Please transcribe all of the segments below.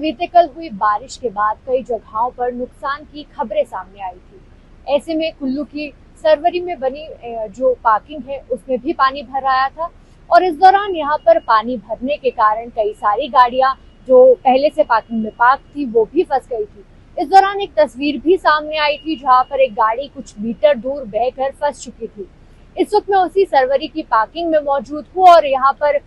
बीते कल हुई बारिश के बाद कई जगहों पर नुकसान की खबरें सामने आई थी। ऐसे में कुल्लू की सरवरी में बनी जो पार्किंग है उसमें भी पानी भर आया था और इस दौरान यहाँ पर पानी भरने के कारण कई सारी गाड़ियां जो पहले से पार्किंग में पार्क थी वो भी फंस गई थी। इस दौरान एक तस्वीर भी सामने आई थी जहाँ पर एक गाड़ी कुछ मीटर दूर बहकर फंस चुकी थी। इस वक्त मैं उसी सरवरी की पार्किंग में मौजूद हूँ और यहाँ पर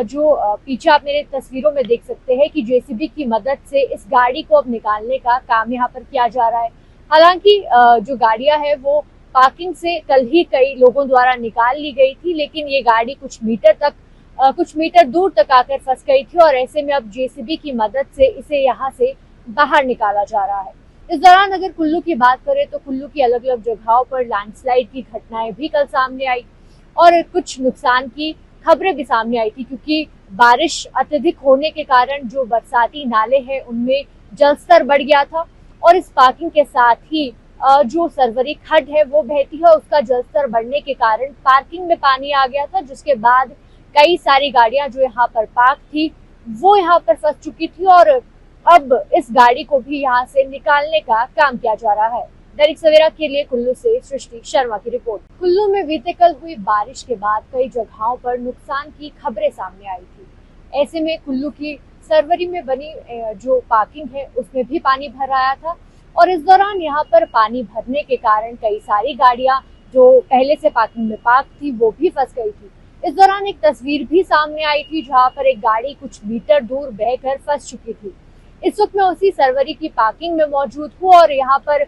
जो पीछे आप मेरे तस्वीरों में देख सकते हैं कि जेसीबी की मदद से इस गाड़ी को अब निकालने का काम यहाँ पर किया जा रहा है। हालांकि जो गाड़ियां है वो पार्किंग से कल ही कई लोगों द्वारा निकाल ली गई थी, लेकिन ये गाड़ी कुछ मीटर दूर तक आकर फंस गई थी और ऐसे में अब जेसीबी की मदद से इसे यहाँ से बाहर निकाला जा रहा है। इस दौरान अगर कुल्लू की बात करें तो कुल्लू की अलग अलग जगहों पर लैंडस्लाइड की घटनाएं भी कल सामने आई और कुछ नुकसान की खबरें भी सामने आई थी, क्योंकि बारिश अत्यधिक होने के कारण जो बरसाती नाले हैं उनमें जलस्तर बढ़ गया था और इस पार्किंग के साथ ही जो सरवरी खड्ड है वो बहती है, उसका जलस्तर बढ़ने के कारण पार्किंग में पानी आ गया था, जिसके बाद कई सारी गाड़ियां जो यहाँ पर पार्क थी वो यहाँ पर फंस चुकी थी और अब इस गाड़ी को भी यहाँ से निकालने का काम किया जा रहा है। दैनिक सवेरा के लिए कुल्लू से सृष्टि शर्मा की रिपोर्ट। कुल्लू में बीते कल हुई बारिश के बाद कई जगहों पर नुकसान की खबरें सामने आई थी। ऐसे में कुल्लू की सरवरी में बनी जो पार्किंग है उसमें भी पानी भर आया था और इस दौरान यहाँ पर पानी भरने के कारण कई सारी गाड़ियां जो पहले से पार्किंग में पार्क थी वो भी फंस गई थी। इस दौरान एक तस्वीर भी सामने आई थी जहाँ पर एक गाड़ी कुछ मीटर दूर बहकर फंस चुकी थी। इस वक्त मैं उसी सरवरी की पार्किंग में मौजूद हूँ और यहाँ पर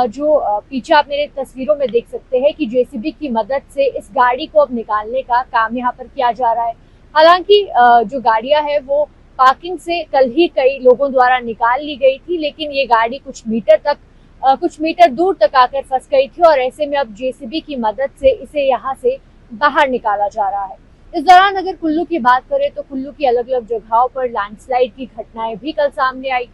जो पीछे आप मेरे तस्वीरों में देख सकते हैं कि जेसीबी की मदद से इस गाड़ी को अब निकालने का काम यहाँ पर किया जा रहा है। हालांकि जो गाड़ियां है वो पार्किंग से कल ही कई लोगों द्वारा निकाल ली गई थी, लेकिन ये गाड़ी कुछ मीटर दूर तक आकर फंस गई थी और ऐसे में अब जेसीबी की मदद से इसे यहाँ से बाहर निकाला जा रहा है। इस दौरान अगर कुल्लू की बात करें तो कुल्लू की अलग अलग जगहों पर लैंडस्लाइड की घटनाएं भी कल सामने आई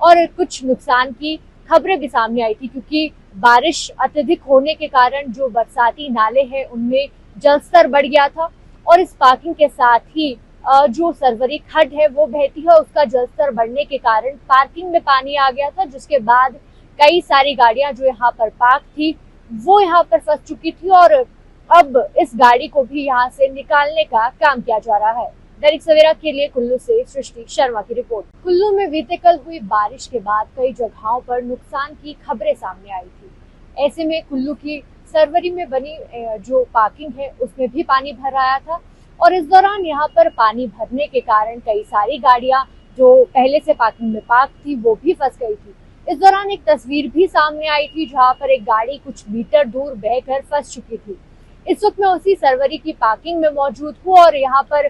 और कुछ नुकसान की खबरें भी सामने आई थी, क्योंकि बारिश अत्यधिक होने के कारण जो बरसाती नाले हैं उनमें जलस्तर बढ़ गया था और इस पार्किंग के साथ ही जो सरवरी खड्ड है वो बहती है, उसका जलस्तर बढ़ने के कारण पार्किंग में पानी आ गया था, जिसके बाद कई सारी गाड़ियां जो यहाँ पर पार्क थी वो यहाँ पर फंस चुकी थी और अब इस गाड़ी को भी यहाँ से निकालने का काम किया जा रहा है। दैनिक सवेरा के लिए कुल्लू से सृष्टि शर्मा की रिपोर्ट। कुल्लू में बीते कल हुई बारिश के बाद कई जगहों पर नुकसान की खबरें सामने आई थी। ऐसे में कुल्लू की सरवरी में बनी जो पार्किंग है उसमें भी पानी भर आया था और इस दौरान यहाँ पर पानी भरने के कारण कई सारी गाड़ियां जो पहले से पार्किंग में पार्क थी वो भी फंस गई थी। इस दौरान एक तस्वीर भी सामने आई थी जहाँ पर एक गाड़ी कुछ मीटर दूर बहकर फंस चुकी थी। इस वक्त मैं उसी सरवरी की पार्किंग में मौजूद हूँ और यहाँ पर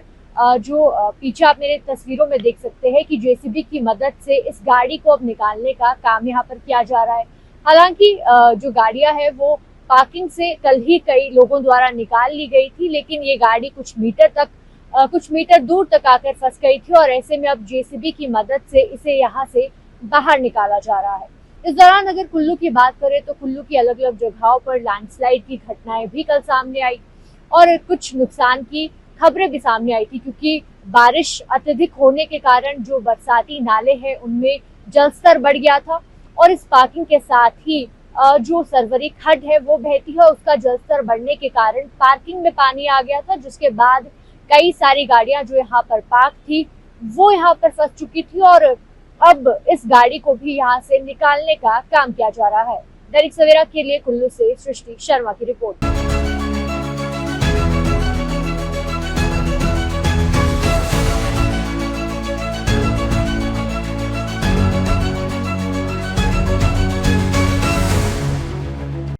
जो पीछे आप मेरे तस्वीरों में देख सकते हैं कि जेसीबी की मदद से इस गाड़ी को अब निकालने का काम यहाँ पर किया जा रहा है। हालांकि जो गाड़ियां है वो पार्किंग से कल ही कई लोगों द्वारा निकाल ली गई थी, लेकिन ये गाड़ी कुछ मीटर दूर तक आकर फंस गई थी और ऐसे में अब जेसीबी की मदद से इसे यहाँ से बाहर निकाला जा रहा है। इस दौरान अगर कुल्लू की बात करें तो कुल्लू की अलग अलग जगहों पर लैंडस्लाइड की घटनाएं भी कल सामने आई और कुछ नुकसान की खबरें भी सामने आई थी, क्योंकि बारिश अत्यधिक होने के कारण जो बरसाती नाले हैं उनमें जलस्तर बढ़ गया था और इस पार्किंग के साथ ही जो सरवरी खड्ड है वो बहती है, उसका जलस्तर बढ़ने के कारण पार्किंग में पानी आ गया था, जिसके बाद कई सारी गाड़ियां जो यहाँ पर पार्क थी वो यहाँ पर फंस चुकी थी और अब इस गाड़ी को भी यहाँ से निकालने का काम किया जा रहा है। दैनिक सवेरा के लिए कुल्लू से सृष्टि शर्मा की रिपोर्ट।